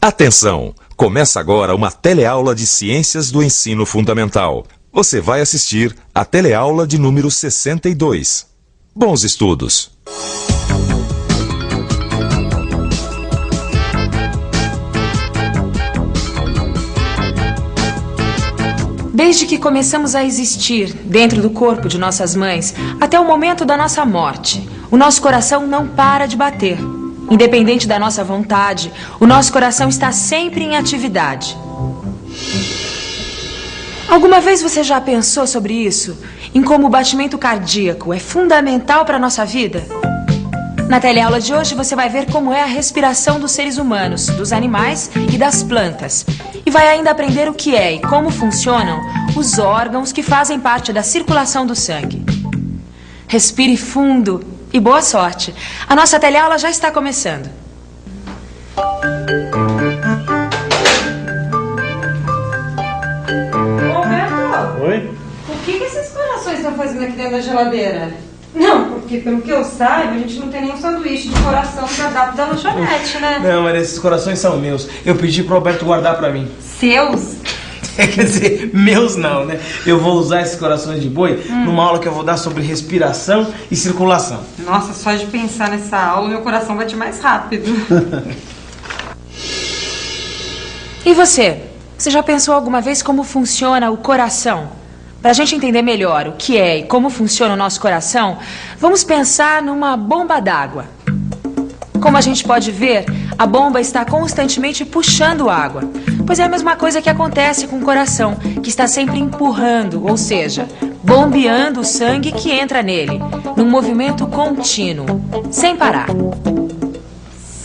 Atenção! Começa agora uma teleaula de Ciências do Ensino Fundamental. Você vai assistir a teleaula de número 62. Bons estudos! Desde que começamos a existir dentro do corpo de nossas mães até o momento da nossa morte, o nosso coração não para de bater. Independente da nossa vontade, o nosso coração está sempre em atividade. Alguma vez você já pensou sobre isso? Em como o batimento cardíaco é fundamental para a nossa vida? Na teleaula de hoje você vai ver como é a respiração dos seres humanos, dos animais e das plantas. E vai ainda aprender o que é e como funcionam os órgãos que fazem parte da circulação do sangue. Respire fundo e boa sorte. A nossa teleaula já está começando. Roberto! Oi? O que esses corações estão fazendo aqui dentro da geladeira? Não, porque pelo que eu saiba, a gente não tem nenhum sanduíche de coração no cardápio da lanchonete, né? Não, mas esses corações são meus. Eu pedi pro Roberto guardar pra mim. Seus? Quer dizer, meus não, né? Eu vou usar esses corações de boi numa aula que eu vou dar sobre respiração e circulação. Nossa, só de pensar nessa aula, meu coração bate mais rápido. E você? Você já pensou alguma vez como funciona o coração? Para a gente entender melhor o que é e como funciona o nosso coração, vamos pensar numa bomba d'água. Como a gente pode ver, a bomba está constantemente puxando água. Pois é a mesma coisa que acontece com o coração, que está sempre empurrando, ou seja, bombeando o sangue que entra nele, num movimento contínuo, sem parar.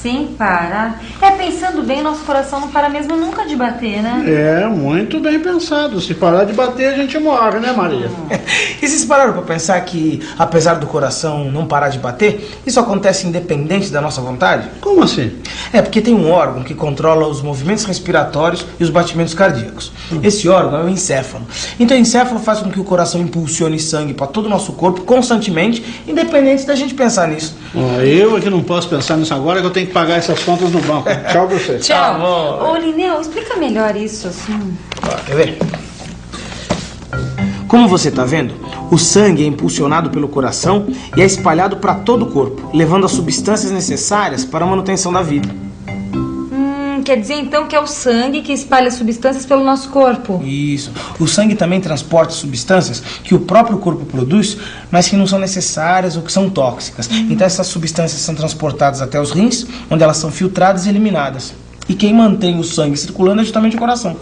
Sem parar? Pensando bem, nosso coração não para mesmo nunca de bater, né? É, muito bem pensado. Se parar de bater, a gente morre, né, Maria? E vocês pararam pra pensar que, apesar do coração não parar de bater, isso acontece independente da nossa vontade? Como assim? Porque tem um órgão que controla os movimentos respiratórios e os batimentos cardíacos. Esse órgão é o encéfalo. Então o encéfalo faz com que o coração impulsione sangue para todo o nosso corpo constantemente, independente da gente pensar nisso. Eu aqui não posso pensar nisso agora, que eu tenho que pagar essas contas no banco. Tchau pra você. Tchau. Tá bom. Ô, Lineu, explica melhor isso, assim. Quer ver? Como você está vendo, o sangue é impulsionado pelo coração e é espalhado para todo o corpo, levando as substâncias necessárias para a manutenção da vida. Quer dizer então que é o sangue que espalha substâncias pelo nosso corpo? Isso. O sangue também transporta substâncias que o próprio corpo produz, mas que não são necessárias ou que são tóxicas. Então essas substâncias são transportadas até os rins, onde elas são filtradas e eliminadas. E quem mantém o sangue circulando é justamente o coração.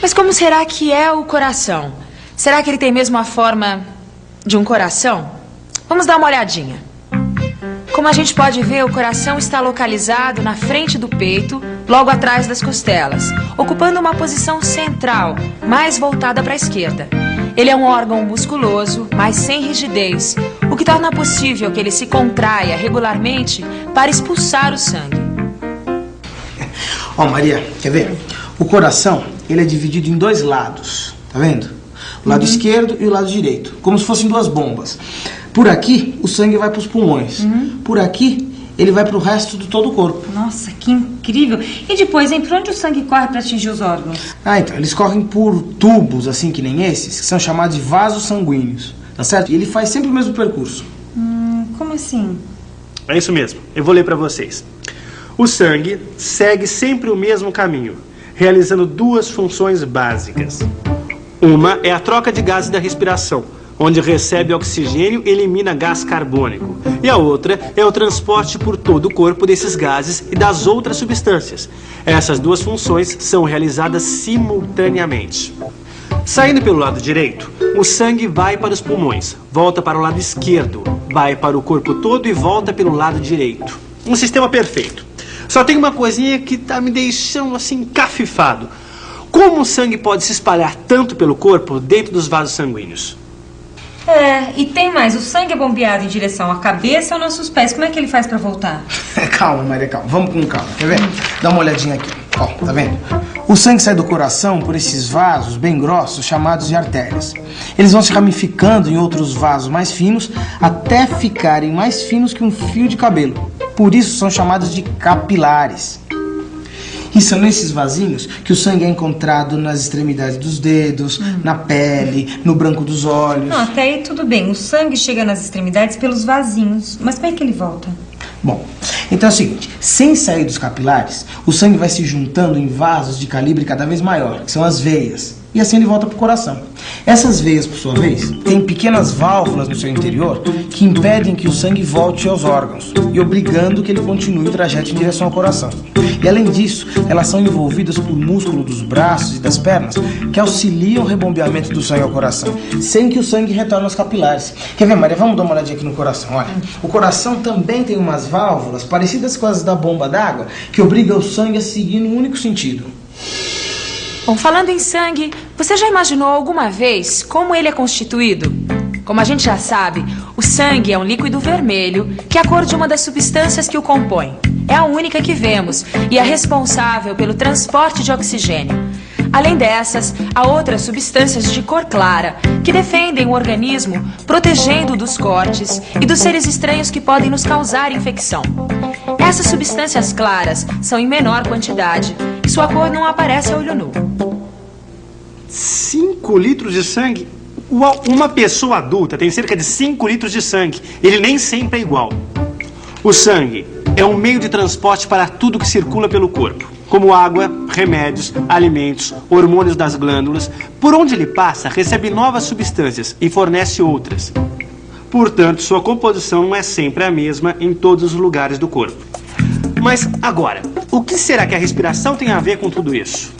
Mas como será que é o coração? Será que ele tem mesmo a forma de um coração? Vamos dar uma olhadinha. Como a gente pode ver, o coração está localizado na frente do peito, logo atrás das costelas, ocupando uma posição central, mais voltada para a esquerda. Ele é um órgão musculoso, mas sem rigidez, o que torna possível que ele se contraia regularmente para expulsar o sangue. Maria, quer ver? O coração, ele é dividido em dois lados, tá vendo? O lado esquerdo e o lado direito, como se fossem duas bombas. Por aqui, o sangue vai para os pulmões. Por aqui, ele vai para o resto de todo o corpo. Nossa, que incrível. E depois, por onde o sangue corre para atingir os órgãos? Então, eles correm por tubos, assim que nem esses, que são chamados de vasos sanguíneos, tá certo? E ele faz sempre o mesmo percurso. Como assim? É isso mesmo, eu vou ler para vocês. O sangue segue sempre o mesmo caminho, realizando duas funções básicas. Uma é a troca de gases da respiração, onde recebe oxigênio e elimina gás carbônico. E a outra é o transporte por todo o corpo desses gases e das outras substâncias. Essas duas funções são realizadas simultaneamente. Saindo pelo lado direito, o sangue vai para os pulmões, volta para o lado esquerdo, vai para o corpo todo e volta pelo lado direito. Um sistema perfeito. Só tem uma coisinha que tá me deixando assim encafifado. Como o sangue pode se espalhar tanto pelo corpo dentro dos vasos sanguíneos? E tem mais, o sangue é bombeado em direção à cabeça ou nossos pés. Como é que ele faz pra voltar? Calma, Maria, calma. Vamos com calma, quer ver? Dá uma olhadinha aqui. Tá vendo? O sangue sai do coração por esses vasos bem grossos, chamados de artérias. Eles vão se ramificando em outros vasos mais finos, até ficarem mais finos que um fio de cabelo. Por isso são chamados de capilares. E são nesses vasinhos que o sangue é encontrado nas extremidades dos dedos, na pele, no branco dos olhos. Não, até aí tudo bem. O sangue chega nas extremidades pelos vasinhos. Mas como é que ele volta? Bom, então é o seguinte, sem sair dos capilares, o sangue vai se juntando em vasos de calibre cada vez maior, que são as veias, e assim ele volta para o coração. Essas veias, por sua vez, têm pequenas válvulas no seu interior que impedem que o sangue volte aos órgãos e obrigando que ele continue o trajeto em direção ao coração. E além disso, elas são envolvidas por músculo dos braços e das pernas que auxiliam o rebombeamento do sangue ao coração, sem que o sangue retorne aos capilares. Quer ver, Maria? Vamos dar uma olhadinha aqui no coração. Olha, o coração também tem umas válvulas parecidas com as da bomba d'água que obrigam o sangue a seguir num único sentido. Bom, falando em sangue, você já imaginou alguma vez como ele é constituído? Como a gente já sabe, o sangue é um líquido vermelho que é a cor de uma das substâncias que o compõem. É a única que vemos e é responsável pelo transporte de oxigênio. Além dessas, há outras substâncias de cor clara que defendem o organismo, protegendo dos cortes e dos seres estranhos que podem nos causar infecção. Essas substâncias claras são em menor quantidade e sua cor não aparece a olho nu. 5 litros de sangue? Uma pessoa adulta tem cerca de 5 litros de sangue. Ele nem sempre é igual. O sangue é um meio de transporte para tudo que circula pelo corpo, como água, remédios, alimentos, hormônios das glândulas. Por onde ele passa, recebe novas substâncias e fornece outras. Portanto, sua composição não é sempre a mesma em todos os lugares do corpo. Mas agora, o que será que a respiração tem a ver com tudo isso?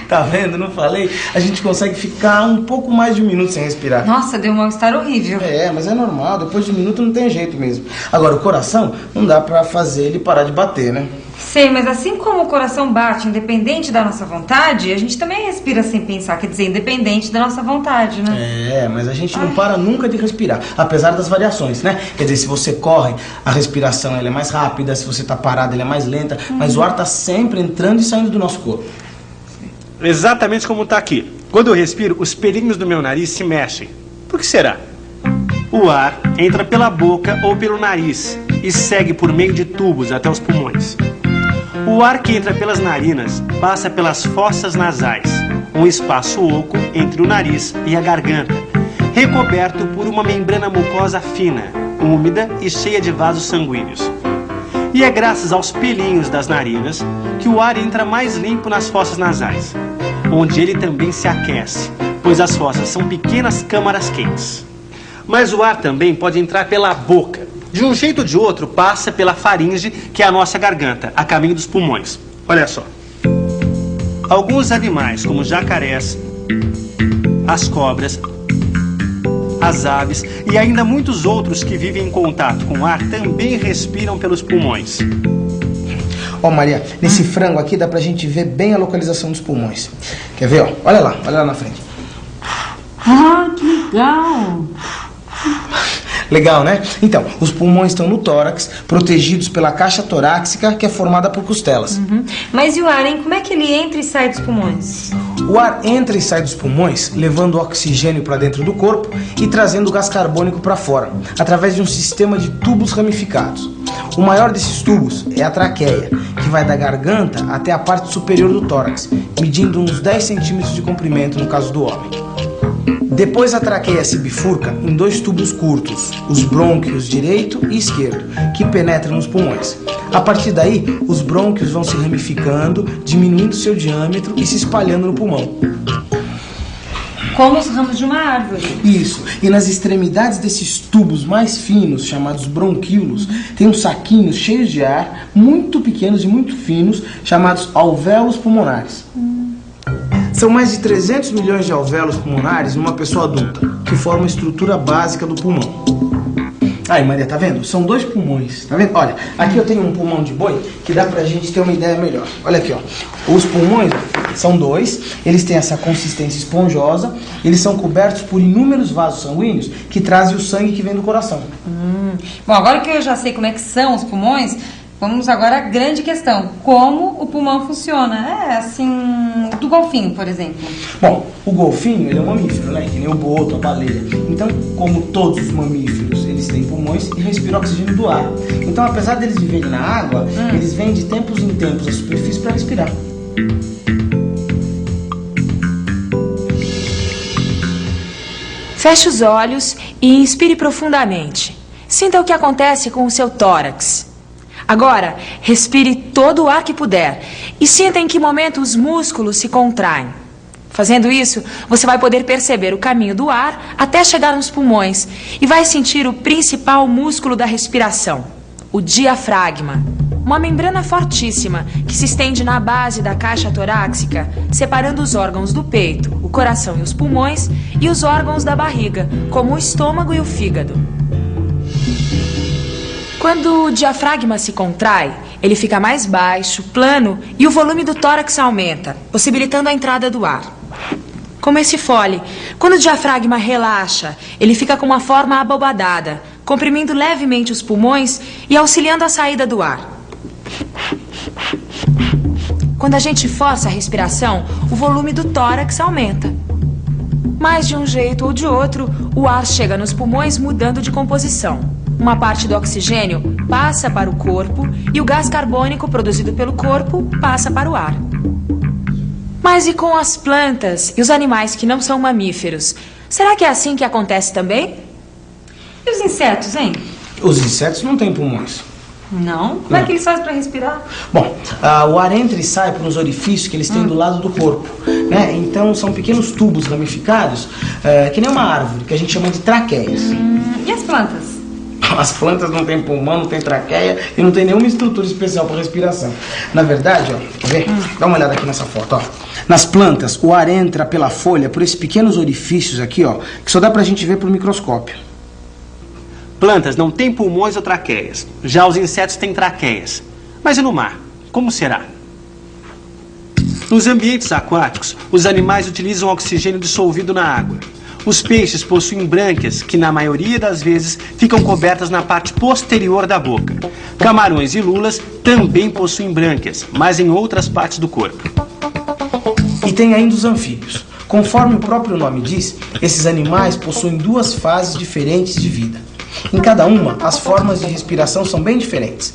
Tá vendo? Não falei? A gente consegue ficar um pouco mais de um minuto sem respirar. Nossa, deu um mal-estar horrível. É, mas é normal. Depois de um minuto não tem jeito mesmo. Agora, o coração não dá pra fazer ele parar de bater, né? Sei, mas assim como o coração bate independente da nossa vontade, a gente também respira sem pensar, quer dizer, independente da nossa vontade, né? É, mas a gente não para nunca de respirar, apesar das variações, né? Quer dizer, se você corre, a respiração ela é mais rápida, se você tá parado, ela é mais lenta, mas o ar tá sempre entrando e saindo do nosso corpo. Exatamente como está aqui. Quando eu respiro, os pelinhos do meu nariz se mexem. Por que será? O ar entra pela boca ou pelo nariz e segue por meio de tubos até os pulmões. O ar que entra pelas narinas passa pelas fossas nasais, um espaço oco entre o nariz e a garganta, recoberto por uma membrana mucosa fina, úmida e cheia de vasos sanguíneos. E é graças aos pelinhos das narinas que o ar entra mais limpo nas fossas nasais, onde ele também se aquece, pois as fossas são pequenas câmaras quentes. Mas o ar também pode entrar pela boca. De um jeito ou de outro, passa pela faringe, que é a nossa garganta, a caminho dos pulmões. Olha só. Alguns animais, como jacarés, as cobras, as aves e ainda muitos outros que vivem em contato com o ar também respiram pelos pulmões. Ó, Maria, nesse frango aqui dá pra gente ver bem a localização dos pulmões. Quer ver, ó? Olha lá na frente. Ah, que legal! Legal, né? Então, os pulmões estão no tórax, protegidos pela caixa torácica, que é formada por costelas. Mas e o ar, hein? Como é que ele entra e sai dos pulmões? O ar entra e sai dos pulmões, levando o oxigênio para dentro do corpo e trazendo o gás carbônico para fora, através de um sistema de tubos ramificados. O maior desses tubos é a traqueia, que vai da garganta até a parte superior do tórax, medindo uns 10 centímetros de comprimento no caso do homem. Depois a traqueia se bifurca em 2 tubos curtos, os brônquios direito e esquerdo, que penetram nos pulmões. A partir daí, os brônquios vão se ramificando, diminuindo seu diâmetro e se espalhando no pulmão. Como os ramos de uma árvore. Isso, e nas extremidades desses tubos mais finos, chamados bronquíolos, tem uns saquinhos cheios de ar, muito pequenos e muito finos, chamados alvéolos pulmonares. São mais de 300 milhões de alvéolos pulmonares numa pessoa adulta, que formam a estrutura básica do pulmão. Aí, Maria, tá vendo? São 2 pulmões, tá vendo? Olha, aqui eu tenho um pulmão de boi que dá pra gente ter uma ideia melhor. Olha aqui, ó. Os pulmões são 2, eles têm essa consistência esponjosa, eles são cobertos por inúmeros vasos sanguíneos que trazem o sangue que vem do coração. Bom, agora que eu já sei como é que são os pulmões, vamos agora à grande questão. Como o pulmão funciona? É, assim, do golfinho, por exemplo? Bom, o golfinho, ele é um mamífero, né? Que nem o boto, a baleia. Então, como todos os mamíferos, eles têm pulmões e respiram oxigênio do ar. Então, apesar deles viverem na água, eles vêm de tempos em tempos à superfície para respirar. Feche os olhos e inspire profundamente. Sinta o que acontece com o seu tórax. Agora, respire todo o ar que puder e sinta em que momento os músculos se contraem. Fazendo isso, você vai poder perceber o caminho do ar até chegar nos pulmões e vai sentir o principal músculo da respiração, o diafragma. Uma membrana fortíssima que se estende na base da caixa torácica, separando os órgãos do peito, o coração e os pulmões, e os órgãos da barriga, como o estômago e o fígado. Quando o diafragma se contrai, ele fica mais baixo, plano, e o volume do tórax aumenta, possibilitando a entrada do ar. Como esse fole, quando o diafragma relaxa, ele fica com uma forma abobadada, comprimindo levemente os pulmões e auxiliando a saída do ar. Quando a gente força a respiração, o volume do tórax aumenta. Mas de um jeito ou de outro, o ar chega nos pulmões mudando de composição. Uma parte do oxigênio passa para o corpo e o gás carbônico produzido pelo corpo passa para o ar. Mas e com as plantas e os animais que não são mamíferos? Será que é assim que acontece também? E os insetos, hein? Os insetos não têm pulmões. Não? Como é que eles fazem para respirar? Bom, o ar entra e sai por uns orifícios que eles têm do lado do corpo, né? Então são pequenos tubos ramificados, que nem uma árvore, que a gente chama de traqueias. E as plantas? As plantas não têm pulmão, não têm traqueia e não tem nenhuma estrutura especial para respiração. Na verdade, ó, quer ver? Dá uma olhada aqui nessa foto, ó. Nas plantas, o ar entra pela folha por esses pequenos orifícios aqui, ó, que só dá pra gente ver por microscópio. Plantas não têm pulmões ou traqueias. Já os insetos têm traqueias. Mas e no mar? Como será? Nos ambientes aquáticos, os animais utilizam oxigênio dissolvido na água. Os peixes possuem brânquias, que na maioria das vezes ficam cobertas na parte posterior da boca. Camarões e lulas também possuem brânquias, mas em outras partes do corpo. E tem ainda os anfíbios. Conforme o próprio nome diz, esses animais possuem duas fases diferentes de vida. Em cada uma, as formas de respiração são bem diferentes.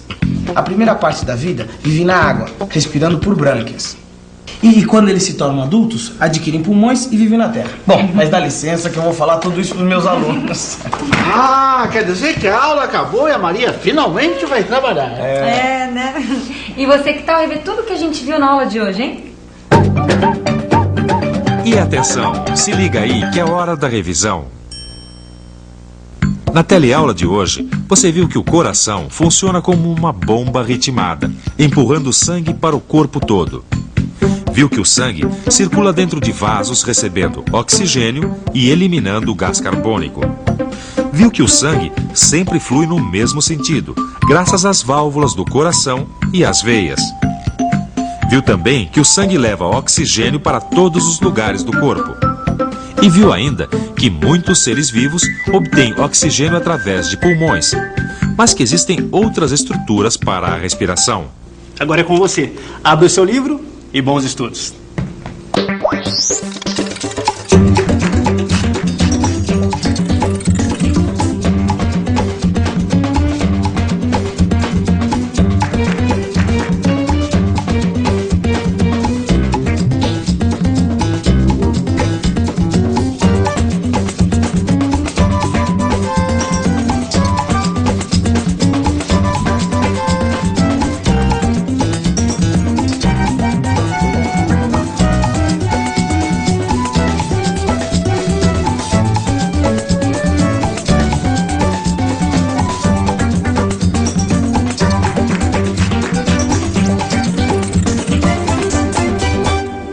A primeira parte da vida vive na água, respirando por brânquias. E quando eles se tornam adultos, adquirem pulmões e vivem na terra. Bom, mas dá licença que eu vou falar tudo isso para os meus alunos. Ah, quer dizer que a aula acabou e a Maria finalmente vai trabalhar. É, né? E você que tal rever tudo que a gente viu na aula de hoje, hein? E atenção, se liga aí que é hora da revisão. Na teleaula de hoje, você viu que o coração funciona como uma bomba ritmada, empurrando sangue para o corpo todo. Viu que o sangue circula dentro de vasos recebendo oxigênio e eliminando o gás carbônico. Viu que o sangue sempre flui no mesmo sentido, graças às válvulas do coração e às veias. Viu também que o sangue leva oxigênio para todos os lugares do corpo. E viu ainda que muitos seres vivos obtêm oxigênio através de pulmões, mas que existem outras estruturas para a respiração. Agora é com você. Abra o seu livro e bons estudos.